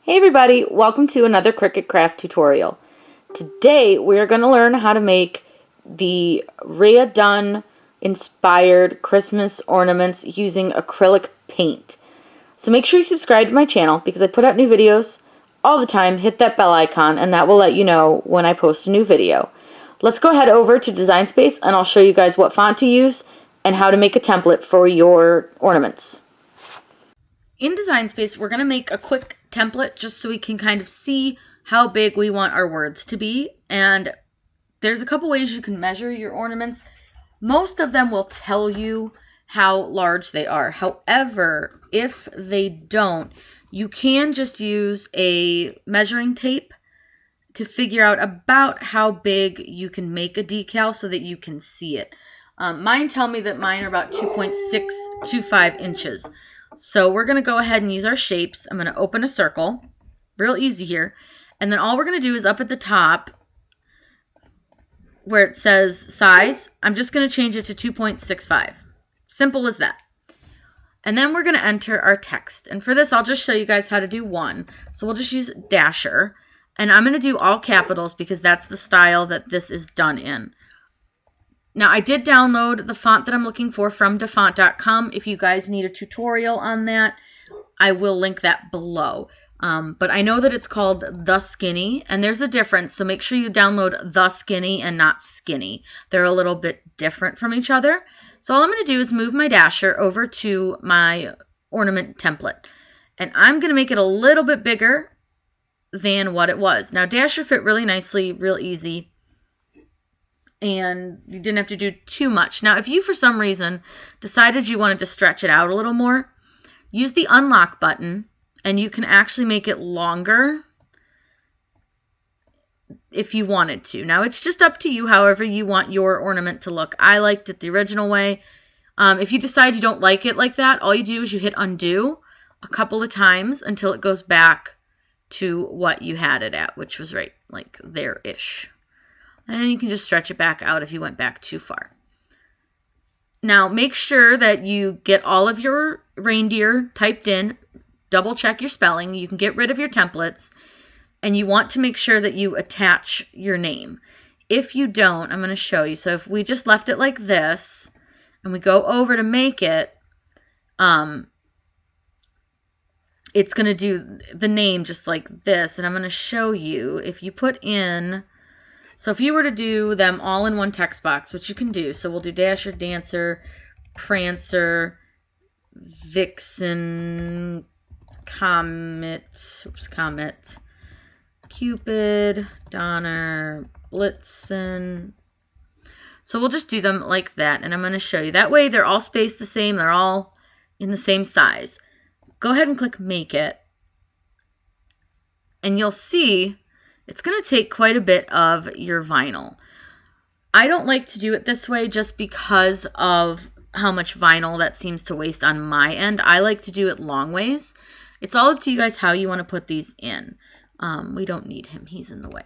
Hey everybody, welcome to another Cricut craft tutorial. Today we are going to learn how to make the Rae Dunn inspired Christmas ornaments using acrylic paint. So make sure you subscribe to my channel because I put out new videos all the time. Hit that bell icon and that will let you know when I post a new video. Let's go ahead over to Design Space and I'll show you guys what font to use and how to make a template for your ornaments. In Design Space, we're going to make a quick template just so we can kind of see how big we want our words to be. And there's a couple ways you can measure your ornaments. Most of them will tell you how large they are. However, if they don't, you can just use a measuring tape to figure out about how big you can make a decal so that you can see it. Mine tell me that mine are about 2.625 inches. So we're going to go ahead and use our shapes. I'm going to open a circle, real easy here. And then all we're going to do is up at the top where it says size, I'm just going to change it to 2.65. Simple as that. And then we're going to enter our text. And for this, I'll just show you guys how to do one. So we'll just use dasher. And I'm going to do all capitals because that's the style that this is done in. Now, I did download the font that I'm looking for from dafont.com. If you guys need a tutorial on that, I will link that below. But I know that it's called The Skinny, and there's a difference, so make sure you download The Skinny and not Skinny. They're a little bit different from each other. So all I'm going to do is move my dasher over to my ornament template. And I'm going to make it a little bit bigger than what it was. Now, dasher fit really nicely, real easy. And you didn't have to do too much. Now, if you, for some reason, decided you wanted to stretch it out a little more, use the unlock button, and you can actually make it longer if you wanted to. Now, it's just up to you, however you want your ornament to look. I liked it the original way. If you decide you don't like it like that, all you do is you hit undo a couple of times until it goes back to what you had it at, which was right like there-ish. And then you can just stretch it back out if you went back too far. Now, make sure that you get all of your reindeer typed in. Double check your spelling. You can get rid of your templates. And you want to make sure that you attach your name. If you don't, I'm going to show you. So if we just left it like this, and we go over to make it, it's going to do the name just like this. And I'm going to show you if you put in... So if you were to do them all in one text box, which you can do, so we'll do Dasher, Dancer, Prancer, Vixen, Comet, Cupid, Donner, Blitzen. So we'll just do them like that, and I'm going to show you. That way they're all spaced the same, they're all in the same size. Go ahead and click Make It, and you'll see it's going to take quite a bit of your vinyl. I don't like to do it this way just because of how much vinyl that seems to waste on my end. I like to do it long ways. It's all up to you guys how you want to put these in. We don't need him. He's in the way.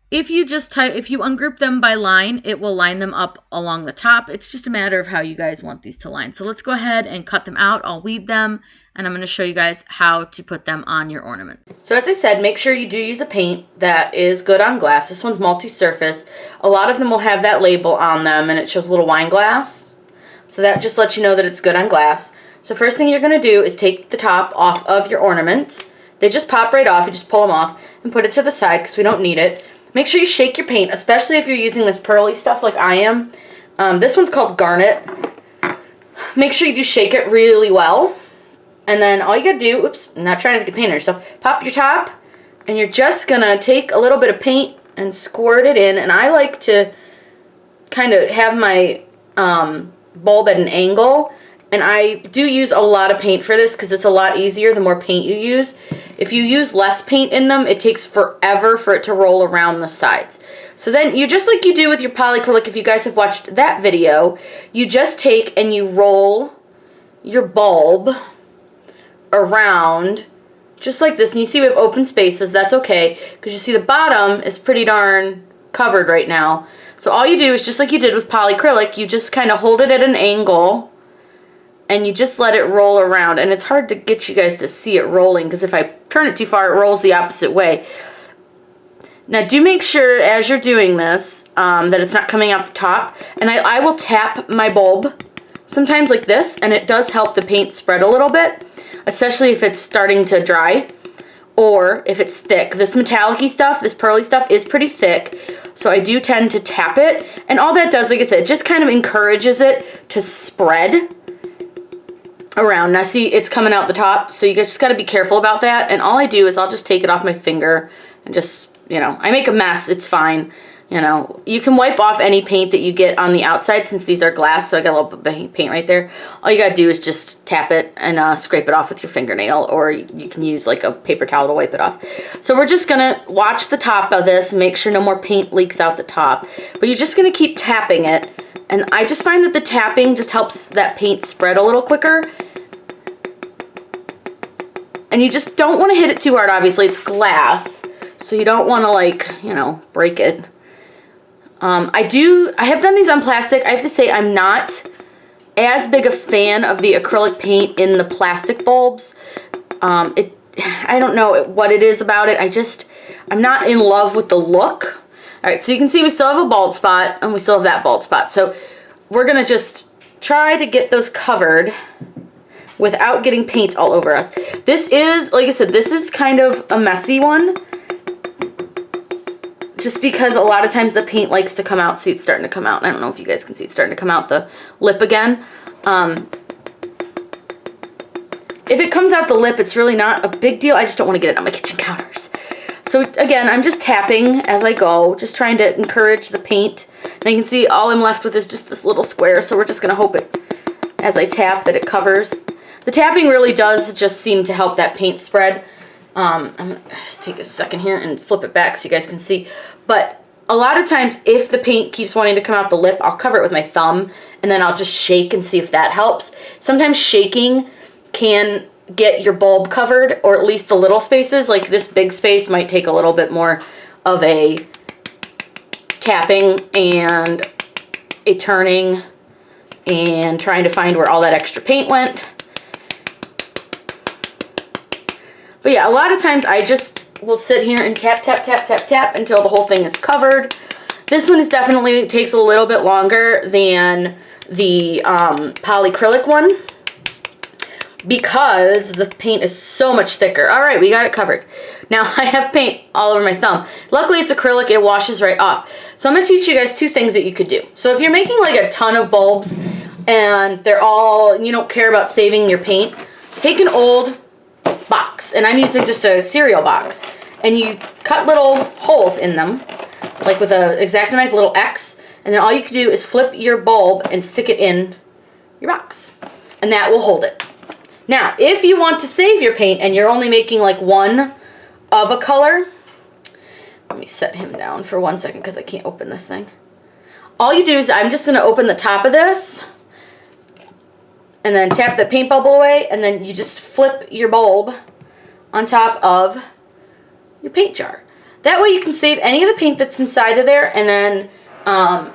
If you ungroup them by line, it will line them up along the top. It's just a matter of how you guys want these to line. So let's go ahead and cut them out. I'll weave them, and I'm going to show you guys how to put them on your ornament. So as I said, make sure you do use a paint that is good on glass. This one's multi-surface. A lot of them will have that label on them, and it shows a little wine glass. So that just lets you know that it's good on glass. So first thing you're going to do is take the top off of your ornament. They just pop right off. You just pull them off and put it to the side because we don't need it. Make sure you shake your paint, especially if you're using this pearly stuff like I am. This one's called Garnet. Make sure you do shake it really well. And then all you gotta do, oops, I'm not trying to get paint on yourself, pop your top, and you're just gonna take a little bit of paint and squirt it in. And I like to kind of have my bulb at an angle. And I do use a lot of paint for this because it's a lot easier the more paint you use. If you use less paint in them, it takes forever for it to roll around the sides. So then you just like you do with your polyacrylic, if you guys have watched that video, you just take and you roll your bulb around just like this. And you see we have open spaces. That's okay because you see the bottom is pretty darn covered right now. So all you do is just like you did with polyacrylic, you just kind of hold it at an angle and you just let it roll around. And it's hard to get you guys to see it rolling because if I turn it too far, it rolls the opposite way. Now do make sure as you're doing this that it's not coming out the top. And I will tap my bulb sometimes like this, and it does help the paint spread a little bit, especially if it's starting to dry or if it's thick. This metallic-y stuff, this pearly stuff is pretty thick, so I do tend to tap it. And all that does, like I said, just kind of encourages it to spread around. Now see, it's coming out the top, so you just got to be careful about that. And all I do is I'll just take it off my finger and just, you know, I make a mess, it's fine. You know, you can wipe off any paint that you get on the outside since these are glass, so I got a little bit of paint right there. All you gotta do is just tap it and scrape it off with your fingernail, or you can use like a paper towel to wipe it off. So we're just gonna watch the top of this and make sure no more paint leaks out the top. But you're just gonna keep tapping it, and I just find that the tapping just helps that paint spread a little quicker. And you just don't want to hit it too hard, obviously, it's glass, so you don't want to, like, you know, break it. I have done these on plastic. I have to say I'm not as big a fan of the acrylic paint in the plastic bulbs. I don't know what it is about it. I'm not in love with the look. Alright, so you can see we still have a bald spot and we still have that bald spot. So we're going to just try to get those covered without getting paint all over us. This is, like I said, this is kind of a messy one. Just because a lot of times the paint likes to come out. See, it's starting to come out. I don't know if you guys can see it's starting to come out the lip again. If it comes out the lip, it's really not a big deal. I just don't want to get it on my kitchen counters. So again, I'm just tapping as I go, just trying to encourage the paint. And you can see all I'm left with is just this little square. So we're just going to hope it, as I tap, that it covers. The tapping really does just seem to help that paint spread. I'm going to just take a second here and flip it back so you guys can see. But a lot of times if the paint keeps wanting to come out the lip, I'll cover it with my thumb and then I'll just shake and see if that helps. Sometimes shaking can get your bulb covered, or at least the little spaces. Like this big space might take a little bit more of a tapping and a turning and trying to find where all that extra paint went. But yeah, a lot of times I just will sit here and tap, tap, tap, tap, tap until the whole thing is covered. This one is definitely takes a little bit longer than the polyacrylic one because the paint is so much thicker. All right, we got it covered. Now I have paint all over my thumb. Luckily it's acrylic, it washes right off. So I'm gonna teach you guys two things that you could do. So if you're making like a ton of bulbs and they're all, you don't care about saving your paint, take an old box, and I'm using just a cereal box, and you cut little holes in them, like with an X-Acto knife, a little X, and then all you can do is flip your bulb and stick it in your box, and that will hold it. Now, if you want to save your paint and you're only making like one of a color, let me set him down for 1 second because I can't open this thing. All you do is, I'm just going to open the top of this, and then tap the paint bubble away, and then you just flip your bulb on top of your paint jar. That way you can save any of the paint that's inside of there, and then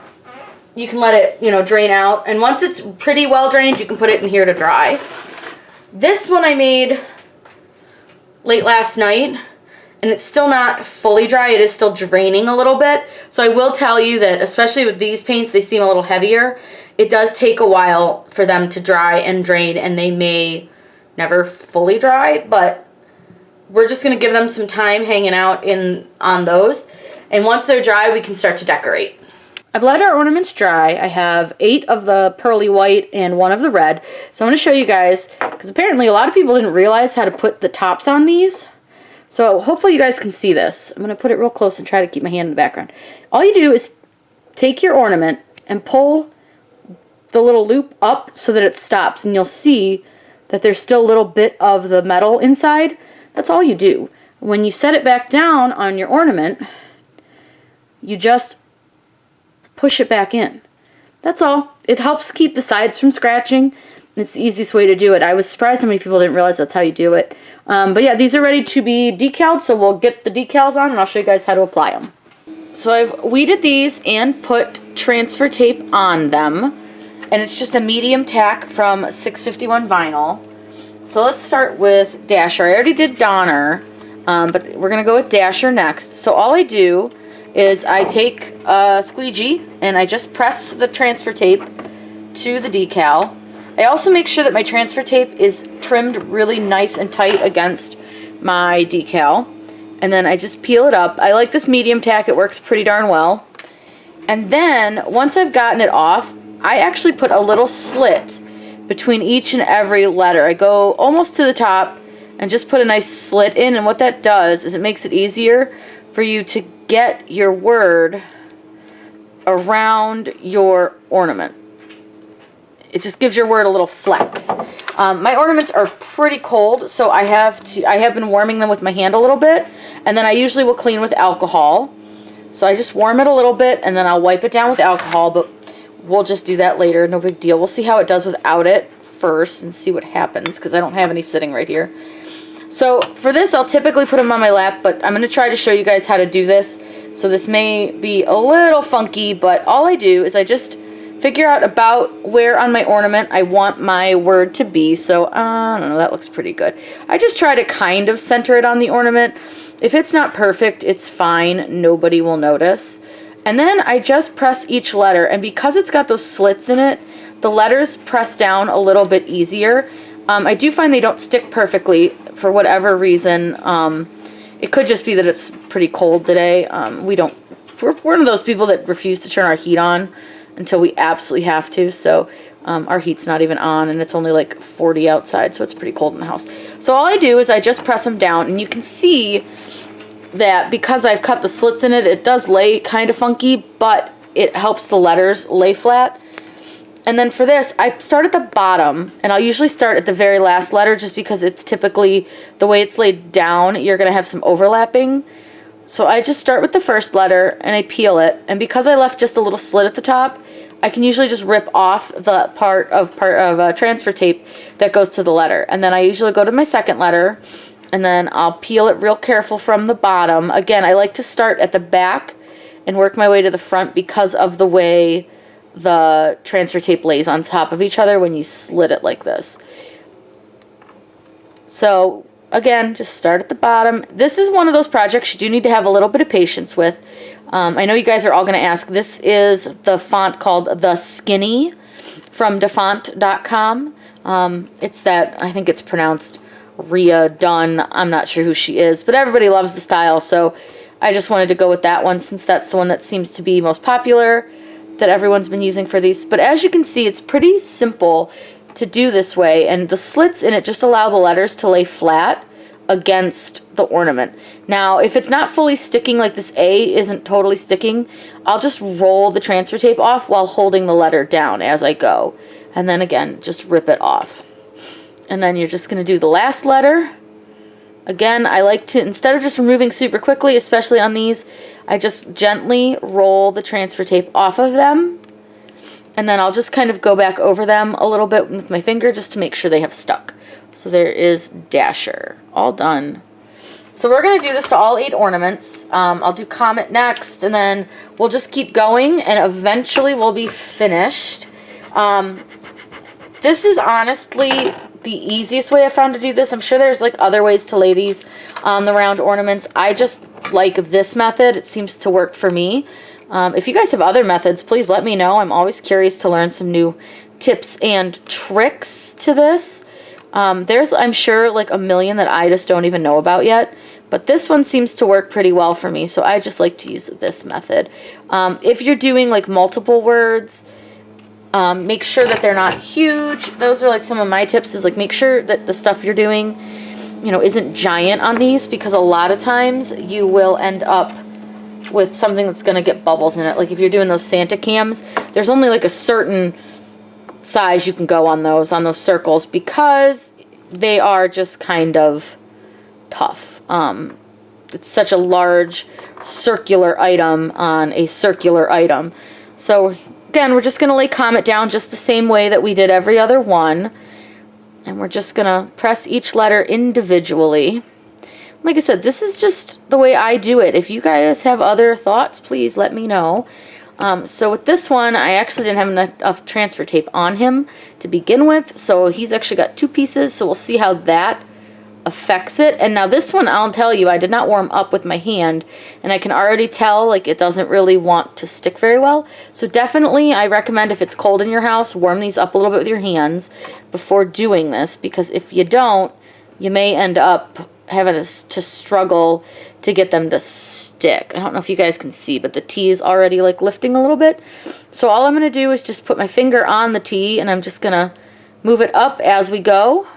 you can let it, you know, drain out. And once it's pretty well drained, you can put it in here to dry. This one I made late last night, and it's still not fully dry. It is still draining a little bit. So I will tell you that, especially with these paints, they seem a little heavier. It does take a while for them to dry and drain, and they may never fully dry, but we're just going to give them some time hanging out on those. And once they're dry, we can start to decorate. I've let our ornaments dry. I have 8 of the pearly white and 1 of the red. So I'm going to show you guys, because apparently a lot of people didn't realize how to put the tops on these. So hopefully you guys can see this. I'm going to put it real close and try to keep my hand in the background. All you do is take your ornament and pull the little loop up so that it stops, and you'll see that there's still a little bit of the metal inside. That's all you do. When you set it back down on your ornament, you just push it back in. That's all. It helps keep the sides from scratching. It's the easiest way to do it. I was surprised how many people didn't realize that's how you do it. But yeah, these are ready to be decaled, so we'll get the decals on and I'll show you guys how to apply them. So I've weeded these and put transfer tape on them. and it's just a medium tack from 651 vinyl. So let's start with Dasher. I already did Donner, but we're going to go with Dasher next. So all I do is I take a squeegee and I just press the transfer tape to the decal. I also make sure that my transfer tape is trimmed really nice and tight against my decal. And then I just peel it up. I like this medium tack. It works pretty darn well. And then once I've gotten it off, I actually put a little slit between each and every letter. I go almost to the top and just put a nice slit in. And what that does is it makes it easier for you to get your word around your ornament. It just gives your word a little flex. My ornaments are pretty cold, so I have been warming them with my hand a little bit, and then I usually will clean with alcohol. So I just warm it a little bit, and then I'll wipe it down with alcohol, but we'll just do that later, no big deal. We'll see how it does without it first and see what happens, because I don't have any sitting right here. So for this, I'll typically put them on my lap, but I'm going to try to show you guys how to do this. So this may be a little funky, but all I do is I just figure out about where on my ornament I want my word to be. So, I don't know, that looks pretty good. I just try to kind of center it on the ornament. If it's not perfect, it's fine. Nobody will notice. And then I just press each letter, and because it's got those slits in it, the letters press down a little bit easier. I do find they don't stick perfectly for whatever reason. It could just be that it's pretty cold today. We're one of those people that refuse to turn our heat on until we absolutely have to, so our heat's not even on, and it's only like 40 outside, so it's pretty cold in the house. So all I do is I just press them down, and you can see that because I've cut the slits in it, it does lay kind of funky, but it helps the letters lay flat. And then for this, I start at the bottom, and I'll usually start at the very last letter just because it's typically, the way it's laid down, you're going to have some overlapping. So I just start with the first letter, and I peel it, and because I left just a little slit at the top, I can usually just rip off the part of transfer tape that goes to the letter. And then I usually go to my second letter, and then I'll peel it real careful from the bottom. Again, I like to start at the back and work my way to the front because of the way the transfer tape lays on top of each other when you slit it like this. So again, just start at the bottom. This is one of those projects you do need to have a little bit of patience with. I know you guys are all going to ask. This is the font called The Skinny from dafont.com. It's that, I think it's pronounced Rae Dunn. I'm not sure who she is, but everybody loves the style, so I just wanted to go with that one since that's the one that seems to be most popular, that everyone's been using for these. But as you can see, it's pretty simple to do this way, and the slits in it just allow the letters to lay flat against the ornament. Now, if it's not fully sticking, like this A isn't totally sticking, I'll just roll the transfer tape off while holding the letter down as I go. And then again, just rip it off. And then you're just going to do the last letter. Again, I like to, instead of just removing super quickly, especially on these, I just gently roll the transfer tape off of them. And then I'll just kind of go back over them a little bit with my finger just to make sure they have stuck. So there is Dasher. All done. So we're going to do this to all 8 ornaments. I'll do Comet next, and then we'll just keep going, and eventually we'll be finished. This is honestly the easiest way I found to do this. I'm sure there's like other ways to lay these on the round ornaments. I just like this method. It seems to work for me. If you guys have other methods, please let me know. I'm always curious to learn some new tips and tricks to this. There's, I'm sure, like a million that I just don't even know about yet. But this one seems to work pretty well for me, so I just like to use this method. If you're doing like multiple words, make sure that they're not huge. Those are like some of my tips, is like make sure that the stuff you're doing, you know, isn't giant on these, because a lot of times you will end up with something that's going to get bubbles in it. Like if you're doing those Santa cams, there's only like a certain size you can go on those circles, because they are just kind of tough. It's such a large circular item on a circular item. So again, we're just going to lay Comet down just the same way that we did every other one. And we're just going to press each letter individually. Like I said, this is just the way I do it. If you guys have other thoughts, please let me know. So with this one, I actually didn't have enough transfer tape on him to begin with, so he's actually got 2 pieces, so we'll see how that affects it. And now this one, I'll tell you, I did not warm up with my hand, and I can already tell like it doesn't really want to stick very well. So definitely I recommend, if it's cold in your house, warm these up a little bit with your hands before doing this, because if you don't, you may end up having to struggle to get them to stick. I don't know if you guys can see, but the tea is already like lifting a little bit. So all I'm going to do is just put my finger on the tea, and I'm just going to move it up as we go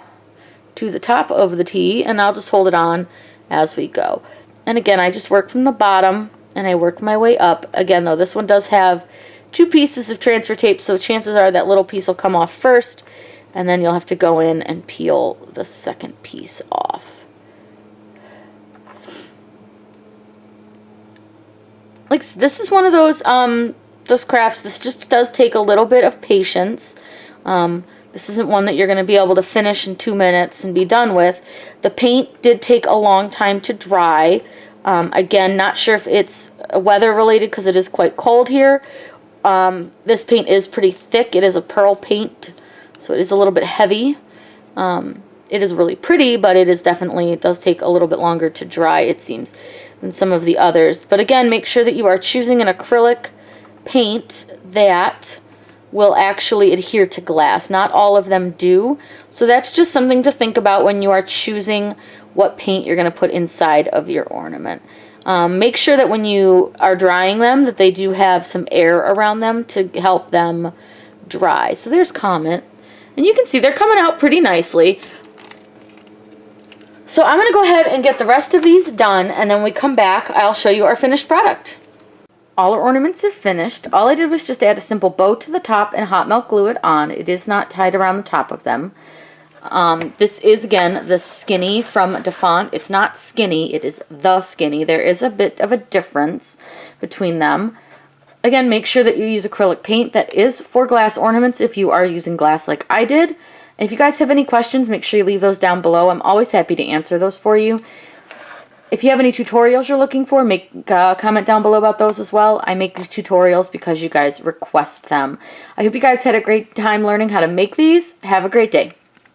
to the top of the tea, and I'll just hold it on as we go. And again, I just work from the bottom and I work my way up. Again though, this one does have 2 pieces of transfer tape, so chances are that little piece will come off first, and then you'll have to go in and peel the second piece off. Like, this is one of those crafts, this just does take a little bit of patience. This isn't one that you're going to be able to finish in 2 minutes and be done with. The paint did take a long time to dry. Again, not sure if it's weather related because it is quite cold here. This paint is pretty thick. It is a pearl paint, so it is a little bit heavy. It is really pretty, but it does take a little bit longer to dry, it seems, than some of the others. But again, make sure that you are choosing an acrylic paint that will actually adhere to glass. Not all of them do. So that's just something to think about when you are choosing what paint you're going to put inside of your ornament. Make sure that when you are drying them that they do have some air around them to help them dry. So there's Comet. And you can see they're coming out pretty nicely. So I'm going to go ahead and get the rest of these done, and then when we come back, I'll show you our finished product. All our ornaments are finished. All I did was just add a simple bow to the top and hot melt glue it on. It is not tied around the top of them. This is, again, the Skinny from dafont. It's not Skinny, it is the Skinny. There is a bit of a difference between them. Again, make sure that you use acrylic paint that is for glass ornaments if you are using glass like I did. And if you guys have any questions, make sure you leave those down below. I'm always happy to answer those for you. If you have any tutorials you're looking for, make a comment down below about those as well. I make these tutorials because you guys request them. I hope you guys had a great time learning how to make these. Have a great day.